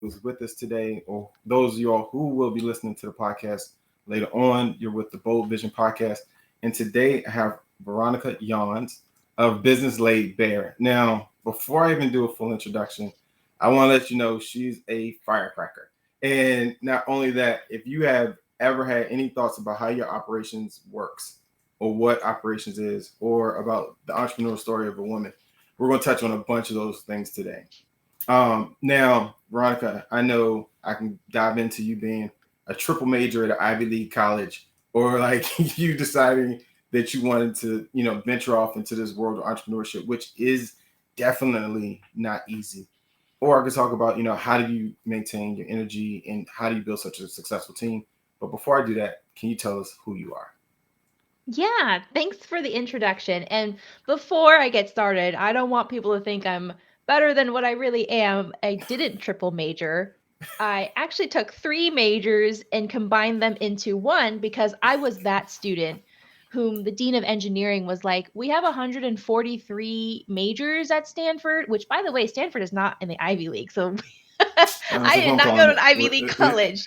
who's with us today, or those of you all who will be listening to the podcast later on. You're with the Bold Vision podcast. And today I have Veronica Yanhs of Business Laid Bare. Now, before I even do a full introduction, I want to let you know she's a firecracker. And not only that, if you have ever had any thoughts about how your operations works or what operations is or about the entrepreneurial story of a woman, we're going to touch on a bunch of those things today. Now, Veronica, I know I can dive into you being a triple major at an Ivy League college, or like you deciding that you wanted to, venture off into this world of entrepreneurship, which is definitely not easy. Or I could talk about, how do you maintain your energy and how do you build such a successful team? But before I do that, can you tell us who you are? Yeah, thanks for the introduction. And before I get started, I don't want people to think I'm better than what I really am. I didn't triple major. I actually took three majors and combined them into one because I was that student whom the dean of engineering was like, we have 143 majors at Stanford, which, by the way, Stanford is not in the Ivy League. So I That's what did I'm not go calling to an Ivy League it. college.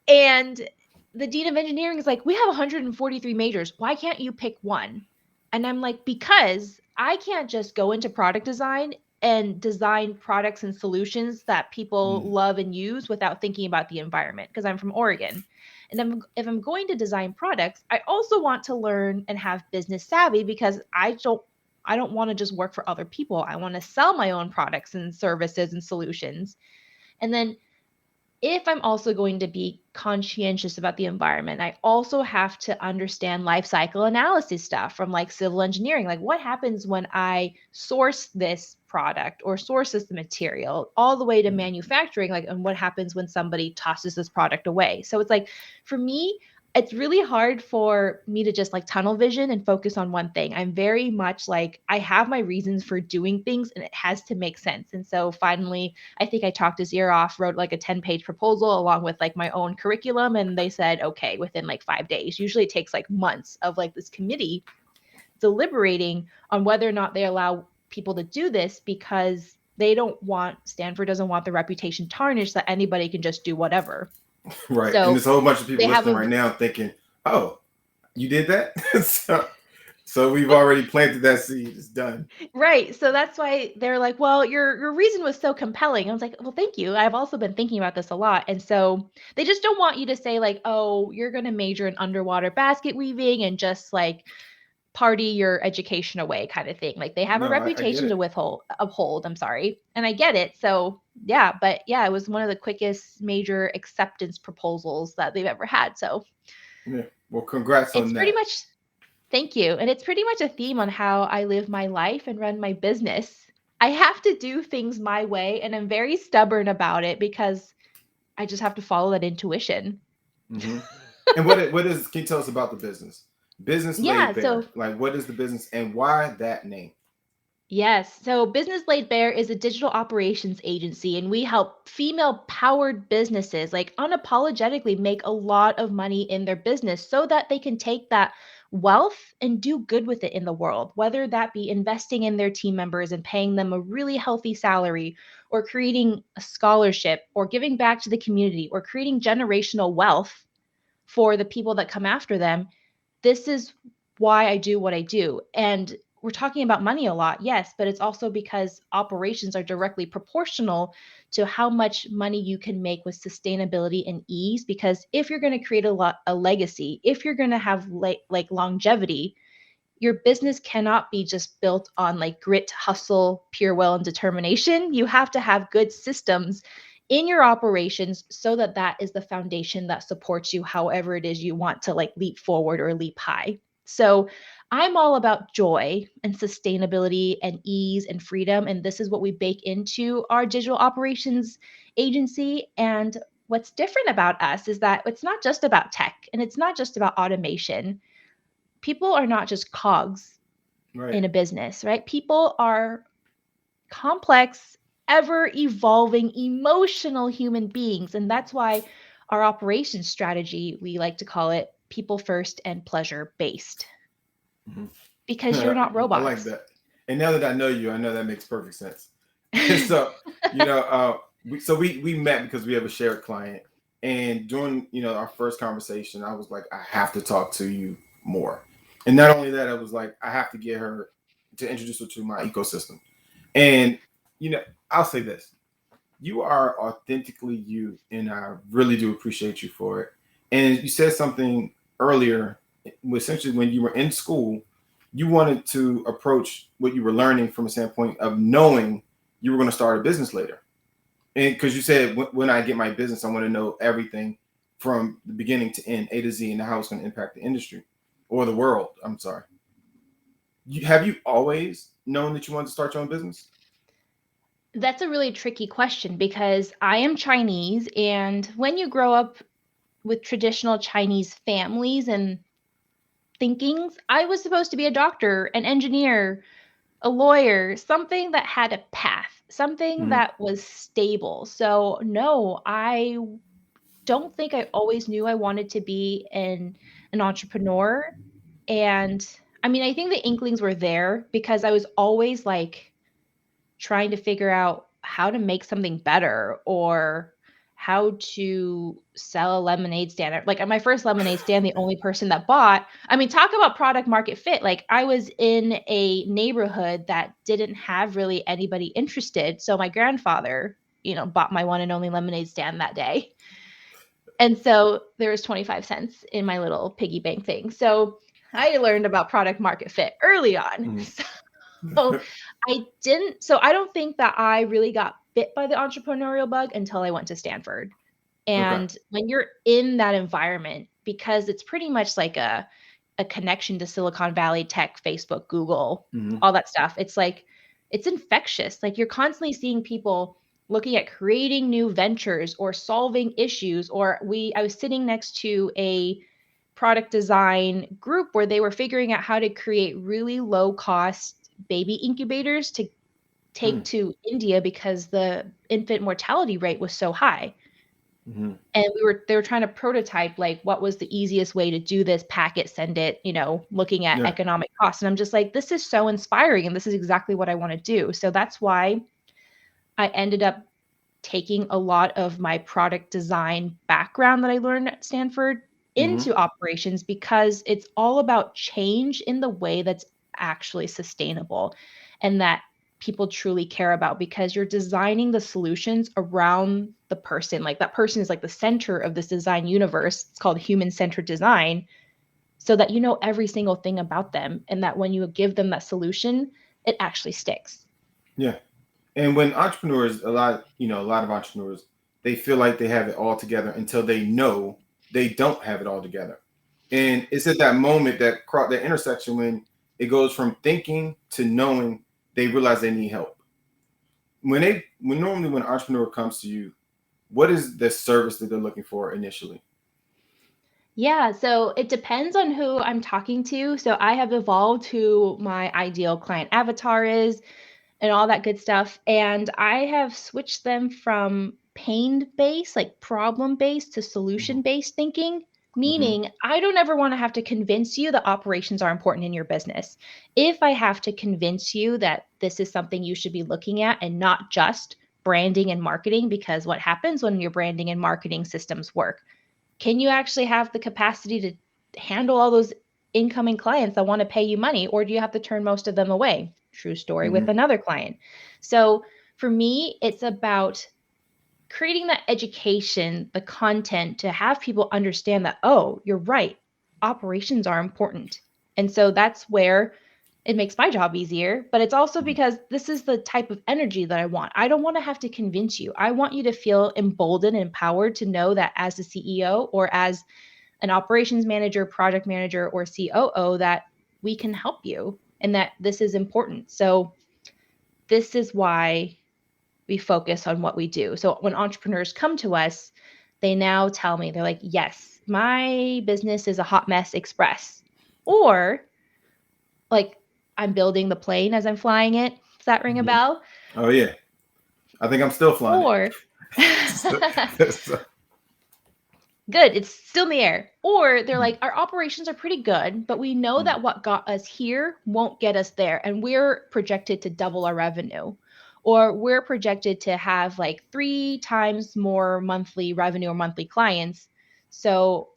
And the dean of engineering is like, we have 143 majors. Why can't you pick one? And I'm like, because I can't just go into product design and design products and solutions that people Mm, love and use without thinking about the environment because I'm from Oregon. And if I'm going to design products, I also want to learn and have business savvy because I don't want to just work for other people. I want to sell my own products and services and solutions. And then if I'm also going to be conscientious about the environment, I also have to understand life cycle analysis stuff from like civil engineering. Like, what happens when I source this product or source this material all the way to mm, manufacturing? Like, and what happens when somebody tosses this product away? So it's like, for me, it's really hard for me to just like tunnel vision and focus on one thing. I'm very much like, I have my reasons for doing things and it has to make sense. And so finally, I think I talked his ear off, wrote like a 10-page proposal along with like my own curriculum. And they said, okay, within like 5 days. Usually it takes like months of like this committee deliberating on whether or not they allow people to do this because Stanford doesn't want the reputation tarnished that anybody can just do whatever. right. And So there's a whole bunch of they people have listening a right now thinking, oh, you did that? So we've already planted that seed. It's done. Right. So that's why they're like, well, your reason was so compelling. I was like, well, thank you. I've also been thinking about this a lot. And so they just don't want you to say like, oh, you're going to major in underwater basket weaving and just like party your education away kind of thing. Like they have a No, I get reputation to it. withhold uphold, I'm sorry. And I get it. So, yeah, but yeah, it was one of the quickest major acceptance proposals that they've ever had. So, Yeah. Well, congrats it's on pretty that. much Thank you. And it's pretty much a theme on how I live my life and run my business. I have to do things my way, and I'm very stubborn about it because I just have to follow that intuition. Hmm. And what is? Can you tell us about the business? Business Yeah, laid so bare. Like, what is the business and why that name? yes. So Business Laid Bare is a digital operations agency, and we help female powered businesses like unapologetically make a lot of money in their business so that they can take that wealth and do good with it in the world, whether that be investing in their team members and paying them a really healthy salary, or creating a scholarship, or giving back to the community, or creating generational wealth for the people that come after them. This is why I do what I do. And we're talking about money a lot, yes, but it's also because operations are directly proportional to how much money you can make with sustainability and ease. Because if you're going to create a legacy, if you're going to have like longevity, your business cannot be just built on like grit, hustle, pure will, and determination. You have to have good systems in your operations so that that is the foundation that supports you however it is you want to like leap forward or leap high. So I'm all about joy and sustainability and ease and freedom. And this is what we bake into our digital operations agency. And what's different about us is that it's not just about tech and it's not just about automation. People are not just cogs Right. in a business, right? People are complex, ever evolving, emotional human beings. And that's why our operations strategy, we like to call it people first and pleasure based, Hmm. because you're not I like robots. that. And now that I know you, I know that makes perfect sense. So, you know, we met because we have a shared client, and during our first conversation, I was like, I have to talk to you more, and not only that, I was like, I have to get her to introduce her to my ecosystem, and you know, I'll say this: you are authentically you, and I really do appreciate you for it. And you said something earlier, essentially when you were in school, you wanted to approach what you were learning from a standpoint of knowing you were going to start a business later. And because you said when I get my business, I want to know everything from the beginning to end, A to Z, and how it's going to impact the industry or the world. I'm sorry. Have you always known that you wanted to start your own business? That's a really tricky question because I am Chinese, and when you grow up with traditional Chinese families and thinkings, I was supposed to be a doctor, an engineer, a lawyer, something that had a path, something Mm-hmm. that was stable. So, no, I don't think I always knew I wanted to be an entrepreneur. And I mean, I think the inklings were there because I was always like trying to figure out how to make something better or how to sell a lemonade stand. Like at my first lemonade stand, the only person that bought, I mean, talk about product market fit. Like I was in a neighborhood that didn't have really anybody interested. So my grandfather, bought my one and only lemonade stand that day. And so there was 25 cents in my little piggy bank thing. So I learned about product market fit early on. Mm-hmm. So I don't think that I really got bit by the entrepreneurial bug until I went to Stanford. Okay. And when you're in that environment, because it's pretty much like a connection to Silicon Valley tech, Facebook, Google, Mm-hmm. all that stuff, it's like it's infectious. Like you're constantly seeing people looking at creating new ventures or solving issues. Or I was sitting next to a product design group where they were figuring out how to create really low cost baby incubators to take to India because the infant mortality rate was so high. Mm-hmm. And they were trying to prototype like what was the easiest way to do this, pack it, send it, looking at Yeah. economic costs. And I'm just like, this is so inspiring and this is exactly what I want to do. So that's why I ended up taking a lot of my product design background that I learned at Stanford Mm-hmm. into operations because it's all about change in the way that's actually sustainable and that people truly care about because you're designing the solutions around the person. Like that person is like the center of this design universe. It's called human-centered design so that you know every single thing about them and that when you give them that solution, it actually sticks. Yeah. And when entrepreneurs, a lot of entrepreneurs, they feel like they have it all together until they know they don't have it all together. And it's at that moment that intersection when it goes from thinking to knowing they realize they need help. When an entrepreneur comes to you, what is the service that they're looking for initially? Yeah, so it depends on who I'm talking to. So I have evolved who my ideal client avatar is and all that good stuff. And I have switched them from pain based, like problem based, to Mm-hmm. solution based thinking. Mm-hmm. Meaning, I don't ever want to have to convince you that operations are important in your business. If I have to convince you that this is something you should be looking at and not just branding and marketing, because what happens when your branding and marketing systems work? Can you actually have the capacity to handle all those incoming clients that want to pay you money, or do you have to turn most of them away? True story Mm-hmm. with another client. So for me, it's about creating that education, the content to have people understand that, oh, you're right, operations are important. And so that's where it makes my job easier, but it's also because this is the type of energy that I want. I don't want to have to convince you. I want you to feel emboldened and empowered to know that as a CEO or as an operations manager, project manager, or COO, that we can help you and that this is important. So, this is why we focus on what we do. So, when entrepreneurs come to us, they now tell me, they're like, yes, my business is a hot mess express. Or like I'm building the plane as I'm flying it. Does that ring a Mm-hmm. bell? Oh yeah, I think I'm still flying it. Or So- so- good, it's still in the air. Or they're Mhm. like, our operations are pretty good, but we know that what got us here won't get us there. And we're projected to double our revenue. or we're projected to have like 3 times more monthly revenue or monthly clients. So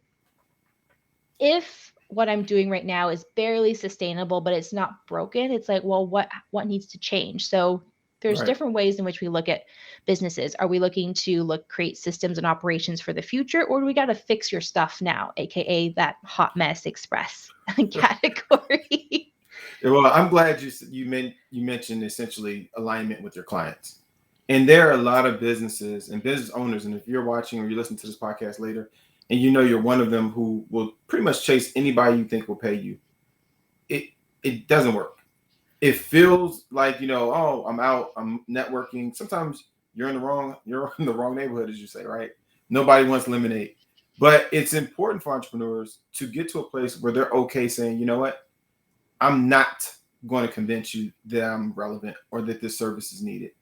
if what I'm doing right now is barely sustainable, but it's not broken, it's like, well, what needs to change? So there's Right. different ways in which we look at businesses. Are we looking to create systems and operations for the future, or do we got to fix your stuff now, aka that hot mess express category? Well, I'm glad you mentioned essentially alignment with your clients. And there are a lot of businesses and business owners, and if you're watching or you listen to this podcast later, and you know you're one of them who will pretty much chase anybody you think will pay you, it it doesn't work. It feels like, oh, I'm out, I'm networking. Sometimes you're in the wrong neighborhood, as you say, right? Nobody wants lemonade. But it's important for entrepreneurs to get to a place where they're okay saying, you know what, I'm not going to convince you that I'm relevant or that this service is needed.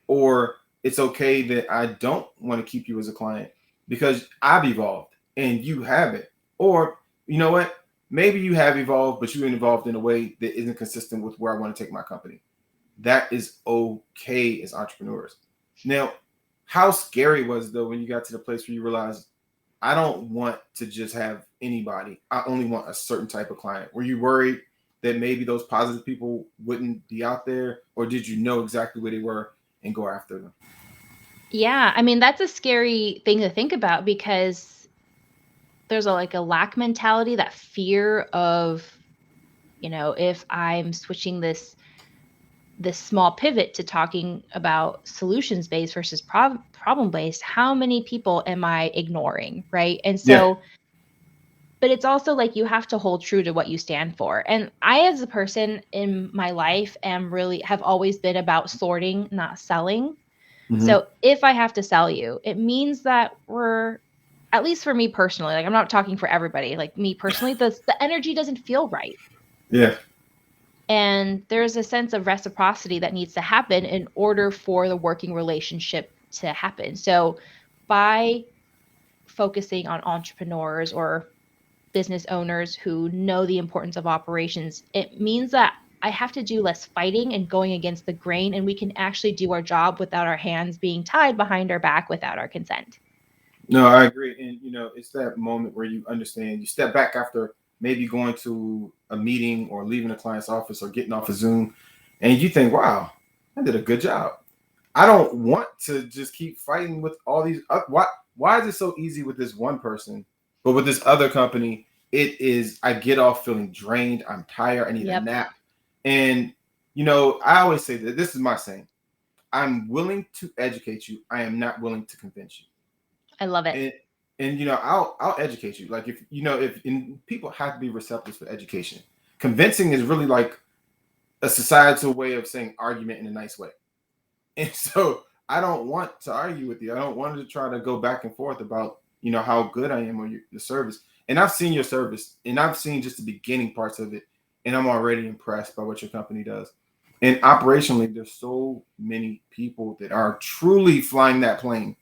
Or it's okay that I don't want to keep you as a client because I've evolved and you haven't. Or, you know what? Maybe you have evolved, but you're involved in a way that isn't consistent with where I want to take my company. That is okay as entrepreneurs. Now, how scary was it, though, when you got to the place where you realized I don't want to just have anybody. I only want a certain type of client. Were you worried that maybe those positive people wouldn't be out there, or did you know exactly where they were and go after them? Yeah, I mean, that's a scary thing to think about because there's a lack mentality, that fear of, if I'm switching this small pivot to talking about solutions based versus problem based, how many people am I ignoring, right? And Yeah. so, but it's also like you have to hold true to what you stand for. And I, as a person in my life, am really have always been about sorting, not selling. Mm-hmm. So if I have to sell you, it means that we're, at least for me personally, like I'm not talking for everybody, like me personally, the energy doesn't feel right. Yeah. And there's a sense of reciprocity that needs to happen in order for the working relationship to happen. So by focusing on entrepreneurs or business owners who know the importance of operations, it means that I have to do less fighting and going against the grain, and we can actually do our job without our hands being tied behind our back without our consent. No, I agree. And it's that moment where you understand, you step back after maybe going to a meeting or leaving a client's office or getting off a Zoom, and you think, wow, I did a good job. I don't want to just keep fighting with all these. Why is it so easy with this one person, but with this other company, it is. I get off feeling drained. I'm tired. I need a Yep. nap. And I always say that this is my saying. I'm willing to educate you. I am not willing to convince you. I love it. And I'll educate you. Like if and people have to be receptive for education. Convincing is really like a societal way of saying argument in a nice way. And so I don't want to argue with you. I don't want to try to go back and forth about, how good I am on the service. And I've seen your service and I've seen just the beginning parts of it. And I'm already impressed by what your company does. And operationally, there's so many people that are truly flying that plane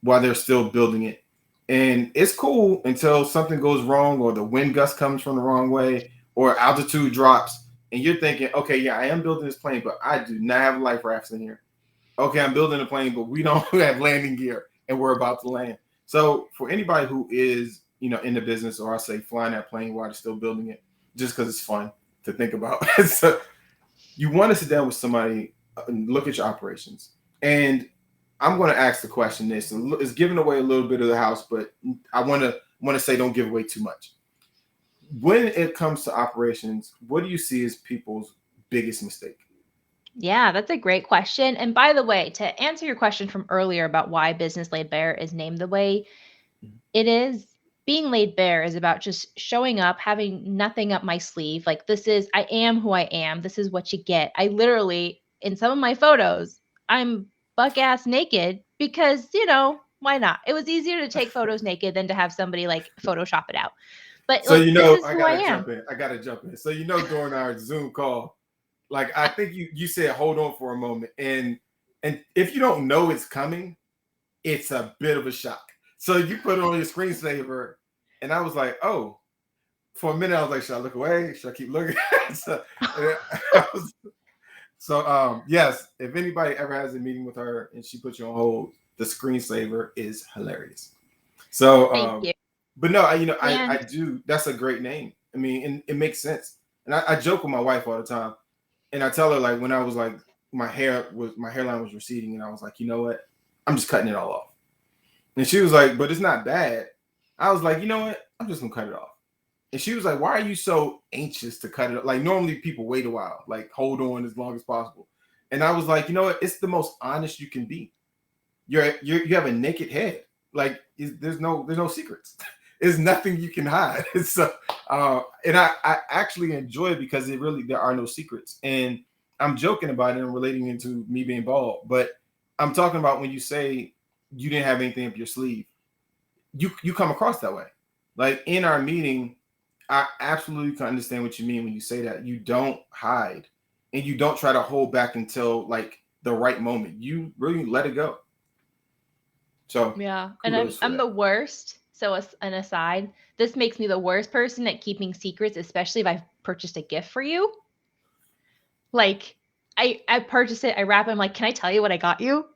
while they're still building it. And it's cool until something goes wrong or the wind gust comes from the wrong way or altitude drops. And you're thinking, okay, yeah, I am building this plane, but I do not have life rafts in here. Okay, I'm building a plane, but we don't have landing gear and we're about to land. So for anybody who is, in the business, or I say flying that plane while they're still building it, just because it's fun to think about. So you want to sit down with somebody and look at your operations. And I'm going to ask the question this, and it's giving away a little bit of the house, but I want to say don't give away too much. When it comes to operations, what do you see as people's biggest mistake? Yeah, that's a great question. And by the way, to answer your question from earlier about why Business Laid Bare is named the way it is, being laid bare is about just showing up, having nothing up my sleeve. Like, I am who I am. This is what you get. I literally, in some of my photos, I'm buck ass naked because, why not? It was easier to take photos naked than to have somebody like Photoshop it out. But So this is I who I gotta am. jump in. I gotta jump in. So during our Zoom call, like I think you said, hold on for a moment, and if you don't know it's coming, it's a bit of a shock. So you put it on your screensaver, and I was like, oh. For a minute, I was like, should I look away? Should I keep looking? So, I was, So yes, if anybody ever has a meeting with her and she puts you on hold, the screensaver is hilarious. So Thank you. but no, I And do. That's a great name. I mean, and it makes sense. And I joke with my wife all the time, and I tell her like when I was like my hairline was receding, and I was like, you know what, I'm just cutting it all off. And she was like, but it's not bad. I was like, you know what, I'm just gonna cut it off. And she was like, why are you so anxious to cut it off? Like normally people wait a while, like hold on as long as possible. And I was like, you know what, it's the most honest you can be. You have a naked head. Like there's no secrets. There's nothing you can hide. So and I actually enjoy it because it really there are no secrets. And I'm joking about it and relating into me being bald, but I'm talking about when you say you didn't have anything up your sleeve, you come across that way. Like in our meeting, I absolutely can understand what you mean when you say that. You don't hide and you don't try to hold back until like the right moment. You really let it go. So yeah, and I'm kudos for I'm the that. worst. So as an aside, this makes me the worst person at keeping secrets, especially if I've purchased a gift for you. Like I purchased it, I wrap it, I'm like, "Can I tell you what I got you?"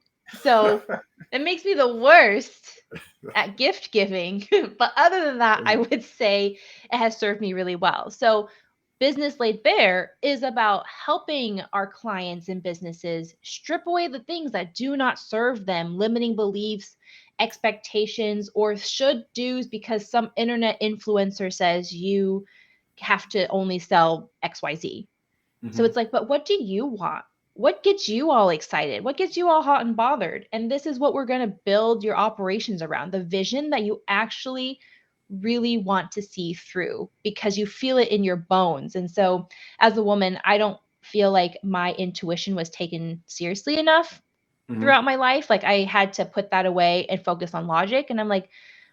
So it makes me the worst at gift giving. But other than that, I would say it has served me really well. So Business Laid Bare is about helping our clients and businesses strip away the things that do not serve them, limiting beliefs, expectations, or should do's because some internet influencer says you have to only sell XYZ. So Mm-hmm. it's like, but what do you want? What gets you all excited? What gets you all hot and bothered? And this is what we're going to build your operations around, the vision that you actually really want to see through because you feel it in your bones. And so, as a woman, I don't feel like my intuition was taken seriously enough Mm-hmm. throughout my life. Like I had to put that away and focus on logic. And I'm like,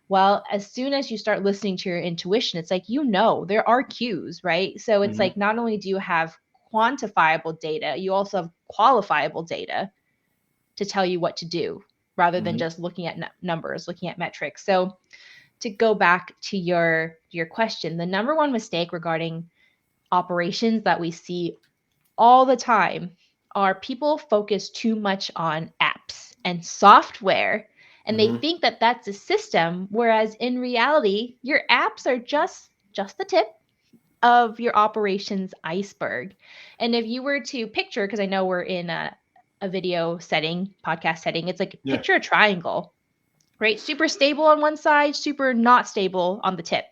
well, as soon as you start listening to your intuition, it's like, there are cues, right? So it's Mm-hmm. like, not only do you have quantifiable data, you also have qualifiable data to tell you what to do rather than Mm-hmm. just looking at numbers, looking at metrics. So to go back to your question, the number one mistake regarding operations that we see all the time are people focus too much on apps and software and they Mm-hmm. think that that's a system, whereas in reality your apps are just the tip of your operations iceberg. And if you were to picture, because I know we're in a video setting, podcast setting, it's like Yeah. picture a triangle, right? Super stable on one side, super not stable on the tip.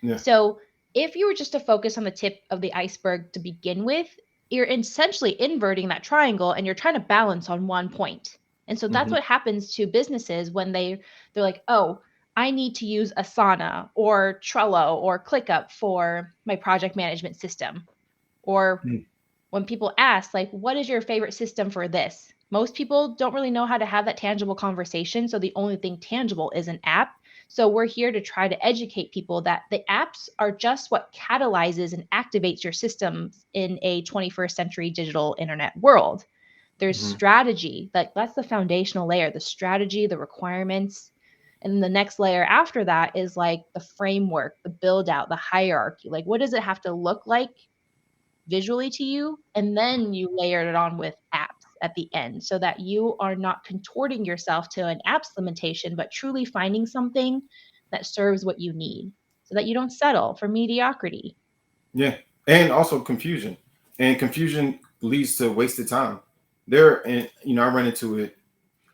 Yeah. So if you were just to focus on the tip of the iceberg to begin with, you're essentially inverting that triangle and you're trying to balance on one point. And so that's Mm-hmm. what happens to businesses when they're like, "Oh, I need to use Asana or Trello or ClickUp for my project management system." Or when people ask, like, what is your favorite system for this? Most people don't really know how to have that tangible conversation. So the only thing tangible is an app. So we're here to try to educate people that the apps are just what catalyzes and activates your systems in a 21st century digital internet world. There's Mm-hmm. strategy, like that's the foundational layer, the strategy, the requirements. And the next layer after that is like the framework, the build out, the hierarchy. Like, what does it have to look like visually to you, and then you layered it on with apps at the end so that you are not contorting yourself to an apps limitation, but truly finding something that serves what you need so that you don't settle for mediocrity. Yeah. And also confusion. And confusion leads to wasted time. There and I run into it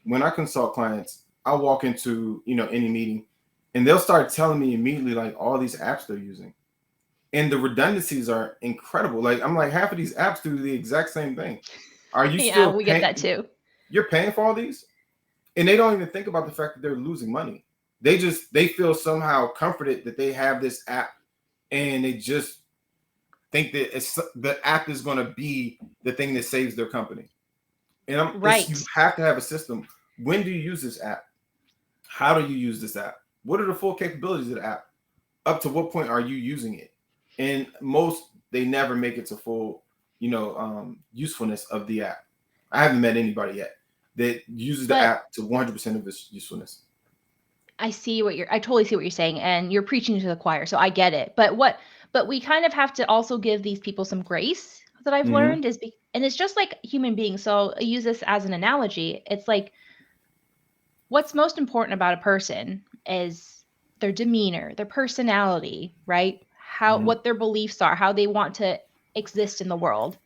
when I consult clients. I walk into, any meeting and they'll start telling me immediately like all these apps they're using. And the redundancies are incredible. Like I'm like half of these apps do the exact same thing. Are you Yeah, still we get that paying? too. You're paying for all these? And they don't even think about the fact that they're losing money. They feel somehow comforted that they have this app, and they just think that the app is going to be the thing that saves their company. And you Right. have to have a system. When do you use this app? How do you use this app? What are the full capabilities of the app? Up to what point are you using it? And most they never make it to full, usefulness of the app. I haven't met anybody yet that uses the But app to 100% of its usefulness. I totally see what you're saying, and you're preaching to the choir, so I get it. But we kind of have to also give these people some grace that I've Mm-hmm. learned and it's just like human beings. So I use this as an analogy. It's like what's most important about a person is their demeanor, their personality, right? How Mm-hmm. what their beliefs are, how they want to exist in the world.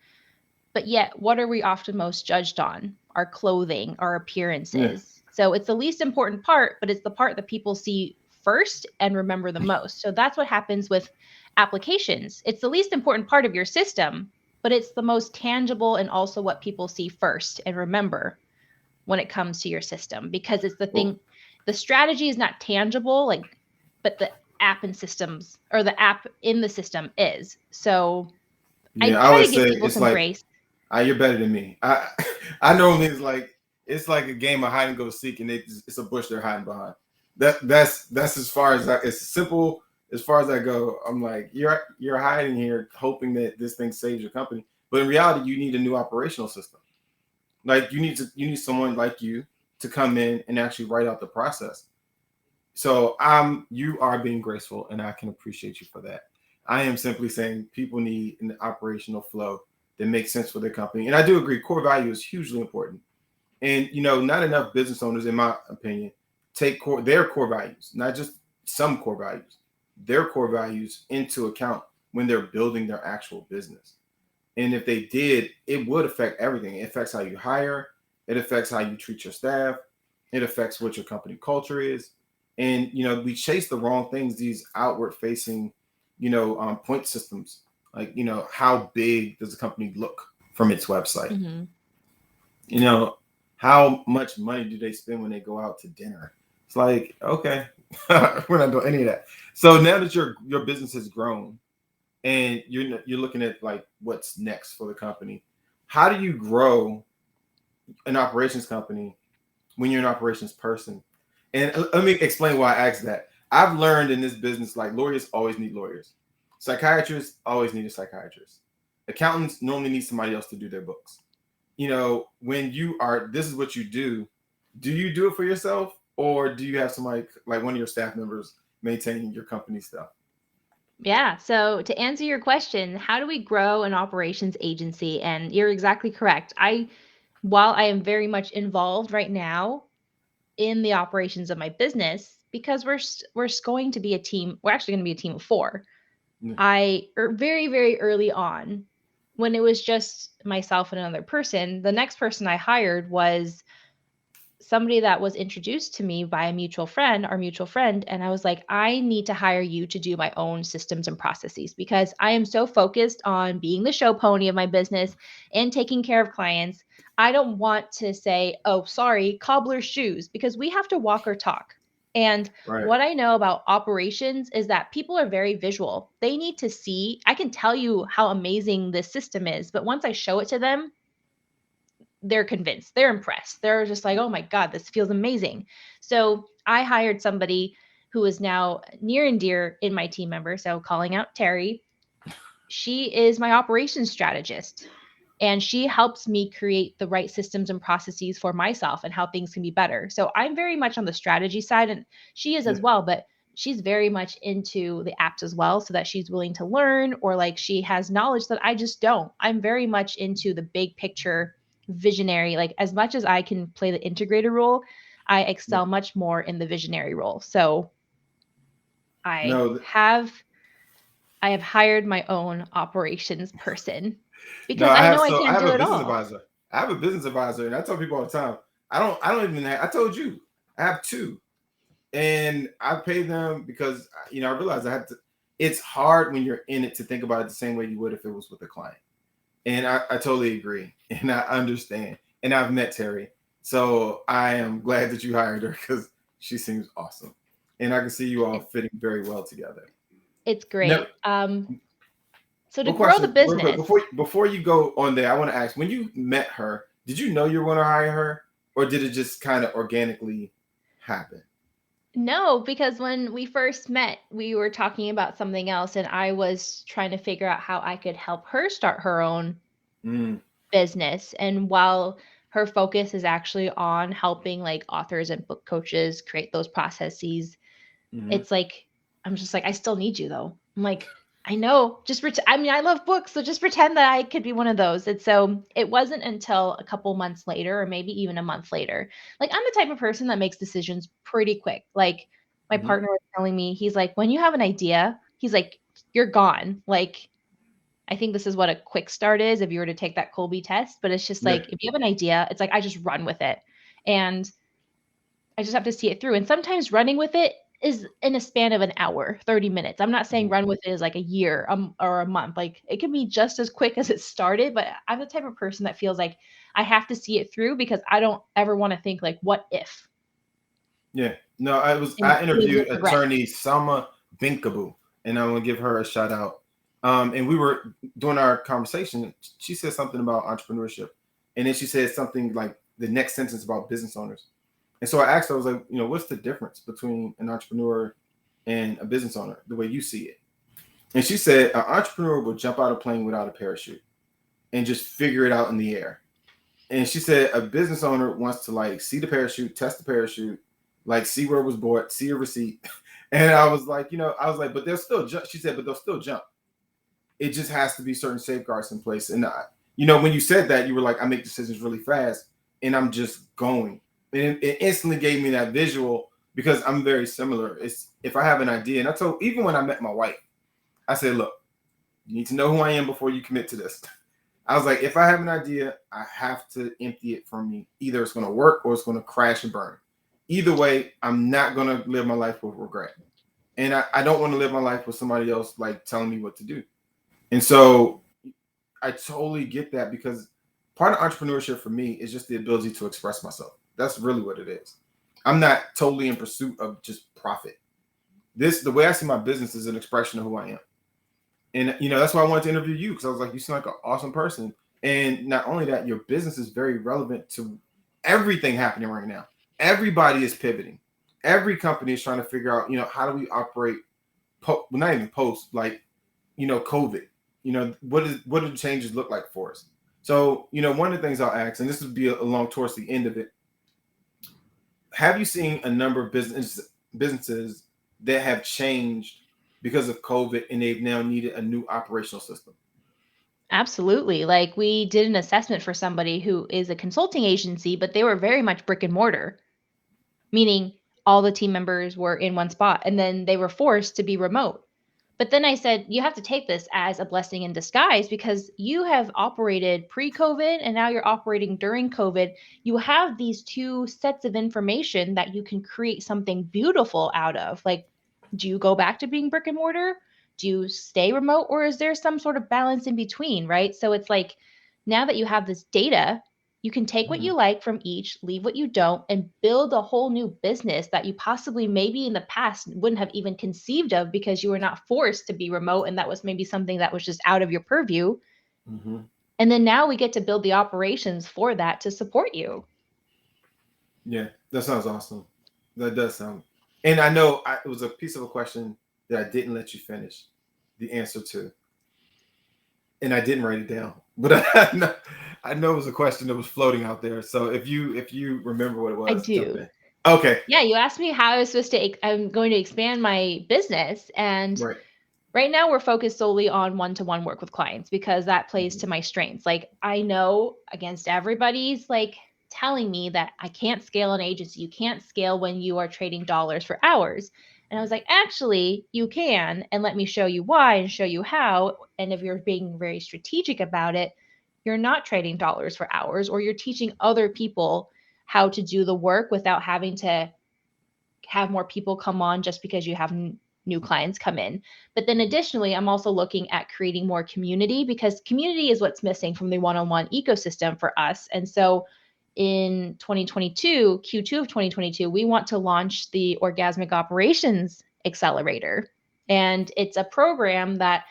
But yet, what are we often most judged on? Our clothing, our Yeah. appearances. So it's the least important part, but it's the part that people see first and remember the most. So that's what happens with applications. It's the least important part of your system, but it's the most tangible and also what people see first and remember when it comes to your system because it's the Well, thing. The strategy is not tangible, like, but the app and systems or the app in the system is. So I yeah, I try to always give say people it's some like grace. you're better than me. I normally it's like a game of hide and go seek, and it's a bush they're hiding behind. That's as far as it's simple as far as I go. I'm like you're hiding here, hoping that this thing saves your company, but in reality, you need a new operational system. Like you need someone like you to come in and actually write out the process. So you are being graceful, and I can appreciate you for that. I am simply saying people need an operational flow that makes sense for their company, and I do agree. Core value is hugely important, and not enough business owners, in my opinion, take their core values, not just some core values, their core values into account when they're building their actual business. And if they did, it would affect everything. It affects how you hire. It affects how you treat your staff. It affects what your company culture is. And we chase the wrong things. These outward facing, point systems. Like how big does the company look from its website? Mhm. You know, how much money do they spend when they go out to dinner? It's like okay, we're not doing any of that. So now that your business has grown, and you're looking at like what's next for the company, how do you grow an operations company when you're an operations person? And let me explain why I asked that. I've learned in this business, like, lawyers always need lawyers, psychiatrists always need a psychiatrist, accountants normally need somebody else to do their books. When you are, this is what you do you do it for yourself, or do you have somebody like one of your staff members maintaining your company stuff? Yeah. So to answer your question, how do we grow an operations agency? And you're exactly correct. While I am very much involved right now in the operations of my business, because we're going to be a team. We're actually going to be a team of four. Yeah. Very, very early on, when it was just myself and another person, the next person I hired was somebody that was introduced to me by a mutual friend, our mutual friend. And I was like, I need to hire you to do my own systems and processes because I am so focused on being the show pony of my business and taking care of clients. I don't want to say, oh, sorry, cobbler's shoes, because we have to walk or talk. And Right. what I know about operations is that people are very visual. They need to see, I can tell you how amazing this system is, but once I show it to them, they're convinced, they're impressed, they're just like, oh my god, this feels amazing. So I hired somebody who is now near and dear in my team member, so calling out Terry. She is my operations strategist, and she helps me create the right systems and processes for myself and how things can be better. So I'm very much on the strategy side, and she is Yeah. as well, but she's very much into the apps as well, so that she's willing to learn, or like she has knowledge that I just don't. I'm very much into the big picture, visionary. Like, as much as I can play the integrator role, I Yeah. excel much more in the visionary role. So I No, have I have hired my own operations person no, because I know I I can't have do a it business all. advisor. I have a business advisor, and I tell people all the time, I don't even have, I told you, I have two, and I pay them because I realize I have to. It's hard when you're in it to think about it the same way you would if it was with a client, and I totally agree, and I understand, and I've met Terry, so I am glad that you hired her because she seems awesome, and I can see you all It, fitting very well together. it's Now, great. So to one grow the question, real quick, business, before you go on there, I want to ask: when you met her, did you know you were going to hire her, or did it just kind of organically happen? no, because when we first met, we were talking about something else, and I was trying to figure out how I could help her start her own Mm, business. And while her focus is actually on helping like authors and book coaches create those processes, mm-hmm. it's like, I'm just like, I still need you though. I'm like, I know. I mean, I love books, so just pretend that I could be one of those. And so it wasn't until a couple months later, or maybe even a month later. Like, I'm the type of person that makes decisions pretty quick. Like, my Hmm. partner was telling me, he's like, when you have an idea, he's like, you're gone. Like, I think this is what a quick start is if you were to take that Colby test. But it's just Yeah. like, if you have an idea, it's like, I just run with it. And I just have to see it through. And sometimes running with it is in a span of an hour, 30 minutes. I'm not saying Mhm. run with it is like a year or a month. Like it can be just as quick as it started, but I'm the type of person that feels like I have to see it through because I don't ever want to think like, what if? Yeah. No, And I live with interviewed regret. attorney Selma Binkabu, and I want to give her a shout out. And we were doing our conversation. She said something about entrepreneurship, and then she said something like the next sentence about business owners. And so I asked her, I was like, what's the difference between an entrepreneur and a business owner, the way you see it? And she said, an entrepreneur will jump out of a plane without a parachute and just figure it out in the air. And she said a business owner wants to like see the parachute, test the parachute, like see where it was bought, see a receipt. And I was like, but they'll still jump. She said, but they'll still jump. It just has to be certain safeguards in place. And when you said that, you were like, I make decisions really fast, and I'm just going. And it instantly gave me that visual because I'm very similar. It's if I have an idea, and I told even when I met my wife, I said, look, you need to know who I am before you commit to this. I was like, if I have an idea, I have to empty it from me. Either it's going to work or it's going to crash and burn. Either way, I'm not going to live my life with regret. And I don't want to live my life with somebody else like telling me what to do. And so I totally get that because part of entrepreneurship for me is just the ability to express myself. That's really what it is. I'm not totally in pursuit of just profit. The way I see my business is an expression of who I am. And that's why I wanted to interview you because I was like, you seem like an awesome person. And not only that, your business is very relevant to everything happening right now. Everybody is pivoting. Every company is trying to figure out, how do we operate? Not even post, like, COVID. What do the changes look like for us? So, one of the things I'll ask, and this would be along towards the end of it. Have you seen a number of businesses that have changed because of COVID and they've now needed a new operational system? Absolutely. Like we did an assessment for somebody who is a consulting agency, but they were very much brick and mortar, meaning all the team members were in one spot and then they were forced to be remote. But then I said, you have to take this as a blessing in disguise because you have operated pre COVID and now you're operating during COVID. You have these two sets of information that you can create something beautiful out of. Like, do you go back to being brick and mortar? Do you stay remote? Or is there some sort of balance in between? Right. So it's like now that you have this data, you can take what Mhm. you like from each, leave what you don't, and build a whole new business that you possibly maybe in the past wouldn't have even conceived of because you were not forced to be remote and that was maybe something that was just out of your purview. Mm-hmm. And then now we get to build the operations for that to support you. Yeah, that sounds awesome. That does sound. And I know it was a piece of a question that I didn't let you finish the answer to, and I didn't write it down. But I know it was a question that was floating out there. So if you remember what it I was, jump do. in. Okay. Yeah, you asked me how I was supposed to, I'm going to expand my business. And Right. right now, we're focused solely on one-to-one work with clients because that plays Mm-hmm. to my strengths. Like I know against everybody's like telling me that I can't scale an agency. You can't scale when you are trading dollars for hours. And I was like, actually, you can, and let me show you why and show you how. And if you're being very strategic about it, you're not trading dollars for hours, or you're teaching other people how to do the work without having to have more people come on just because you have new clients come in. But then additionally, I'm also looking at creating more community because community is what's missing from the one-on-one ecosystem for us. And so in 2022, Q2 of 2022, we want to launch the Orgasmic Operations Accelerator. And it's a program that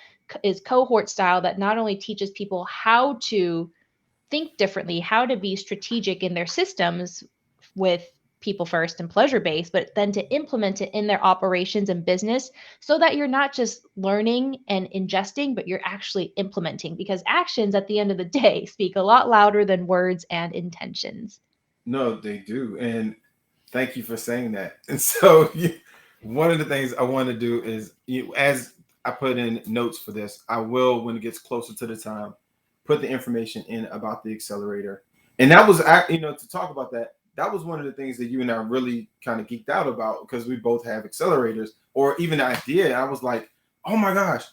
is cohort style that not only teaches people how to think differently, how to be strategic in their systems with people first and pleasure based, but then to implement it in their operations and business so that you're not just learning and ingesting, but you're actually implementing because actions at the end of the day speak a lot louder than words and intentions. No, they do, and thank you for saying that. And so, one of the things I want to do is, as I put in notes for this. I will, when it gets closer to the time, put the information in about the accelerator. And that was, to talk about that, that was one of the things that you and I really kind of geeked out about because we both have accelerators or even the idea. I was like, oh my gosh,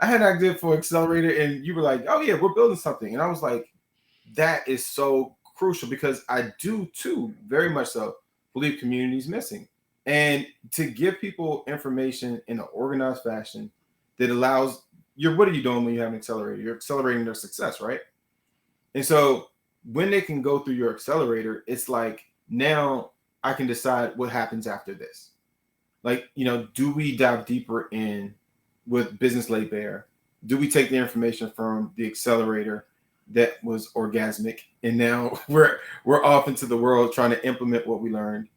I had an idea for accelerator. And you were like, oh yeah, we're building something. And I was like, that is so crucial because I do too, very much so, believe community is missing. And to give people information in an organized fashion that allows what are you doing when you have an accelerator? You're accelerating their success, right? And so when they can go through your accelerator, it's like now I can decide what happens after this. Like, do we dive deeper in with Business Laid Bare? Do we take the information from the accelerator that was orgasmic and now we're off into the world trying to implement what we learned?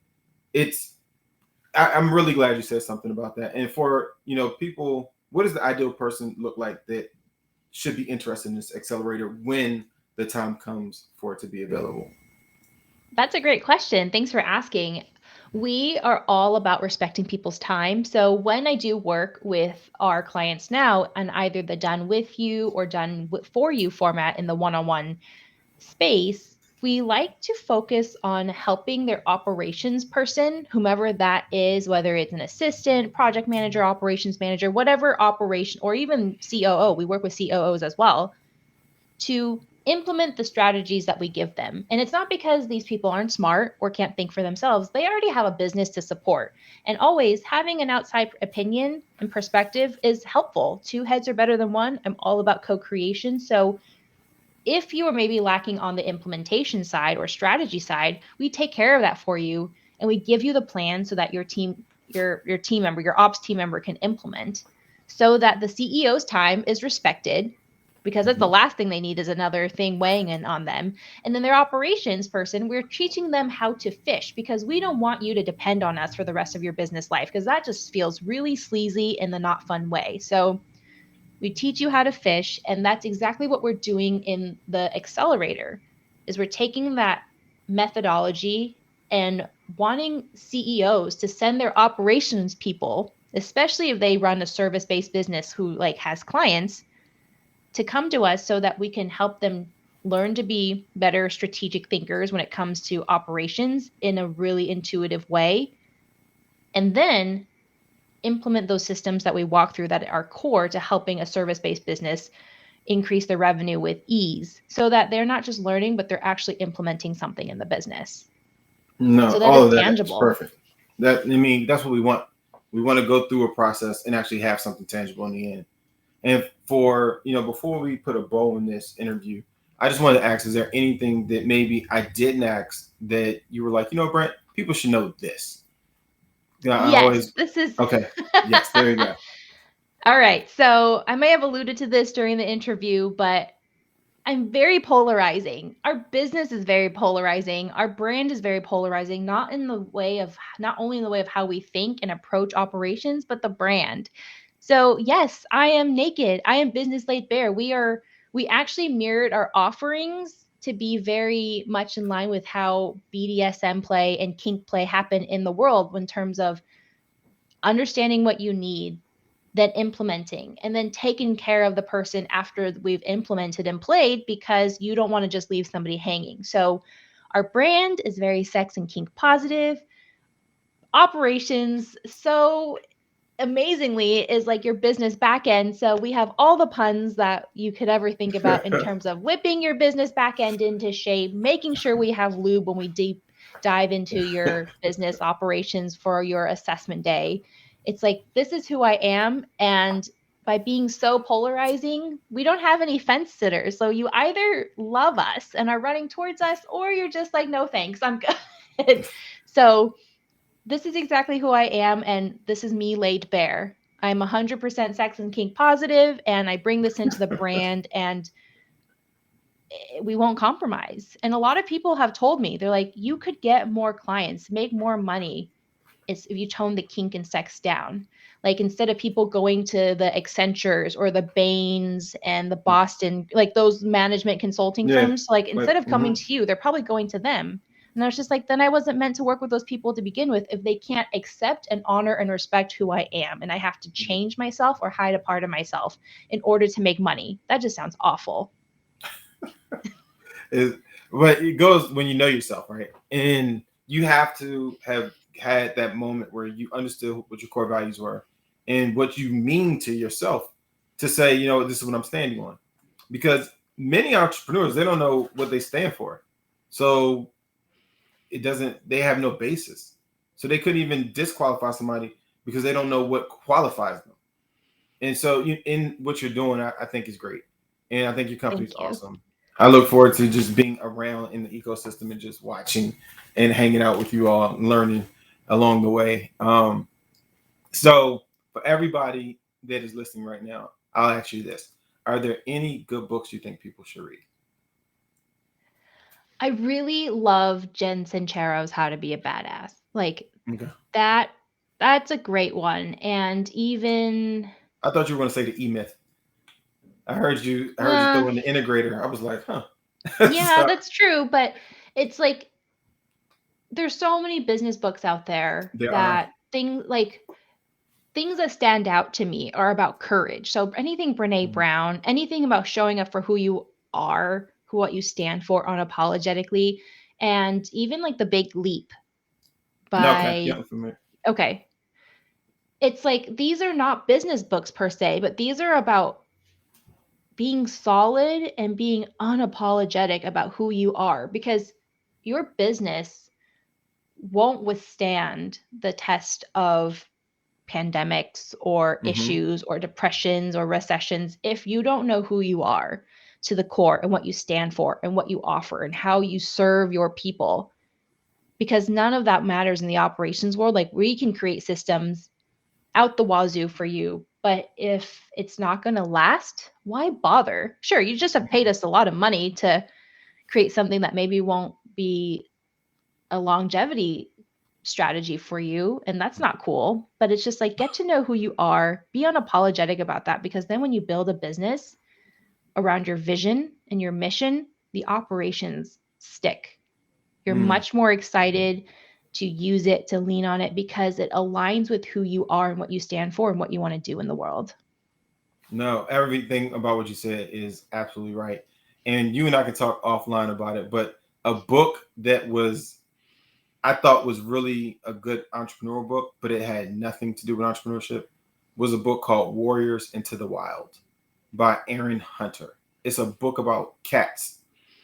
I'm really glad you said something about that. And for people, what does the ideal person look like that should be interested in this accelerator when the time comes for it to be available? That's a great question. Thanks for asking. We are all about respecting people's time. So when I do work with our clients now and either the done with you or for you format in the one-on-one space, we like to focus on helping their operations person, whomever that is, whether it's an assistant, project manager, operations manager, whatever operation, or even COO. We work with COOs as well to implement the strategies that we give them. And it's not because these people aren't smart or can't think for themselves. They already have a business to support. And always having an outside opinion and perspective is helpful. Two heads are better than one. I'm all about co-creation. So if you are maybe lacking on the implementation side or strategy side, we take care of that for you and we give you the plan so that your team member, your ops team member can implement so that the CEO's time is respected because that's the last thing they need is another thing weighing in on them. And then their operations person, we're teaching them how to fish because we don't want you to depend on us for the rest of your business life because that just feels really sleazy in the not fun way. So we teach you how to fish, and that's exactly what we're doing in the accelerator. Is we're taking that methodology and wanting CEOs to send their operations people, especially if they run a service-based business who has clients, to come to us so that we can help them learn to be better strategic thinkers when it comes to operations in a really intuitive way. And then implement those systems that we walk through that are core to helping a service-based business increase their revenue with ease so that they're not just learning, but they're actually implementing something in the business. No, So that all is of that is tangible. perfect. That's what we want. We want to go through a process and actually have something tangible in the end. And for before we put a bow in this interview, I just wanted to ask: is there anything that maybe I didn't ask that you were like, Brent, people should know this? I Yes, always this is. okay. Yes, there you go. All right. So I may have alluded to this during the interview, but I'm very polarizing. Our business is very polarizing. Our brand is very polarizing, not only in the way of how we think and approach operations, but the brand. So, yes, I am naked. I am Business Laid Bare. We actually mirrored our offerings to be very much in line with how BDSM play and kink play happen in the world in terms of understanding what you need, then implementing, and then taking care of the person after we've implemented and played because you don't want to just leave somebody hanging. So, our brand is very sex and kink positive. Operations, so amazingly, is like your business back end. So we have all the puns that you could ever think about in terms of whipping your business back end into shape, making sure we have lube when we deep dive into your business operations for your assessment day. It's like, this is who I am. And by being so polarizing, we don't have any fence sitters. So you either love us and are running towards us, or you're just like, no, thanks, I'm good. So this is exactly who I am, and this is me laid bare. I'm 100% sex and kink positive, and I bring this into the brand, and we won't compromise. And a lot of people have told me, they're like, you could get more clients, make more money if you tone the kink and sex down. Like instead of people going to the Accentures or the Bains and the Boston, like those management consulting Yeah, firms, like like instead of coming to you, they're probably going to them. And I was just like, then I wasn't meant to work with those people to begin with if they can't accept and honor and respect who I am. And I have to change myself or hide a part of myself in order to make money. That just sounds awful. But it goes when you know yourself, right? And you have to have had that moment where you understood what your core values were and what you mean to yourself to say, this is what I'm standing on. Because many entrepreneurs, they don't know what they stand for. So they have no basis. So they couldn't even disqualify somebody because they don't know what qualifies them. And so in what you're doing, I think is great. And I think your company's Thank you. awesome. I look forward to just being around in the ecosystem and just watching and hanging out with you all and learning along the way. So for everybody that is listening right now, I'll ask you this. Are there any good books you think people should read? I really love Jen Sincero's How to Be a Badass. Like Okay. that's a great one. And even I thought you were going to say the E-Myth. I heard you uh, throw in the integrator. I was like, huh. yeah, So, that's true, but it's like there's so many business books out there there are. that things that stand out to me are about courage. So anything Brene Mhm. Brown, anything about showing up for who you are, who what you stand for unapologetically, and even like The Big Leap No, okay. Yeah, by I'm familiar. okay. It's like these are not business books per se, but these are about being solid and being unapologetic about who you are because your business won't withstand the test of pandemics or Hmm. issues or depressions or recessions if you don't know who you are to the core and what you stand for and what you offer and how you serve your people. Because none of that matters in the operations world. Like we can create systems out the wazoo for you, but if it's not going to last, why bother? Sure, you just have paid us a lot of money to create something that maybe won't be a longevity strategy for you, and that's not cool. But it's just like get to know who you are, be unapologetic about that, because then when you build a business around your vision and your mission, the operations stick. You're Mm. much more excited to use it, to lean on it, because it aligns with who you are and what you stand for and what you want to do in the world. No, everything about what you said is absolutely right. And you and I can talk offline about it, but a book that I thought was really a good entrepreneurial book, but it had nothing to do with entrepreneurship, was a book called Warriors into the Wild by Aaron Hunter. It's a book about cats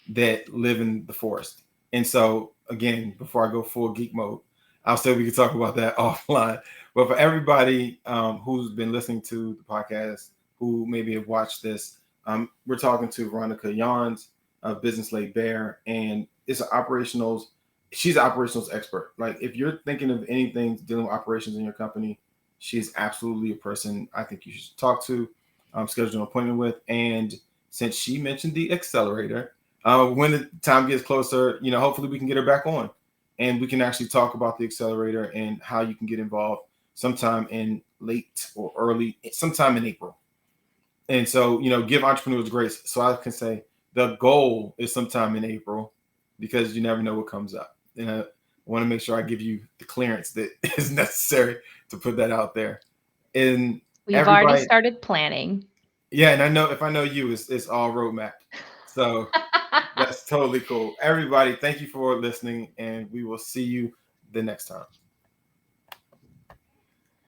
that live in the forest. And so, again, before I go full geek mode, I'll say we can talk about that offline. But for everybody who's been listening to the podcast, who maybe have watched this, we're talking to Veronica Yanhs of Business Laid Bare, and it's an operationals. She's an operationals expert. Like if you're thinking of anything dealing with operations in your company, she's absolutely a person I think you should talk to, schedule an appointment with. And since she mentioned the accelerator, when the time gets closer, hopefully we can get her back on and we can actually talk about the accelerator and how you can get involved sometime in late or early, sometime in April. And so, give entrepreneurs grace. So I can say the goal is sometime in April because you never know what comes up. And I want to make sure I give you the clearance that is necessary to put that out there. And We've already everybody, started planning. yeah, and I know if I know you, it's all roadmap. So that's totally cool. Everybody, thank you for listening, and we will see you the next time.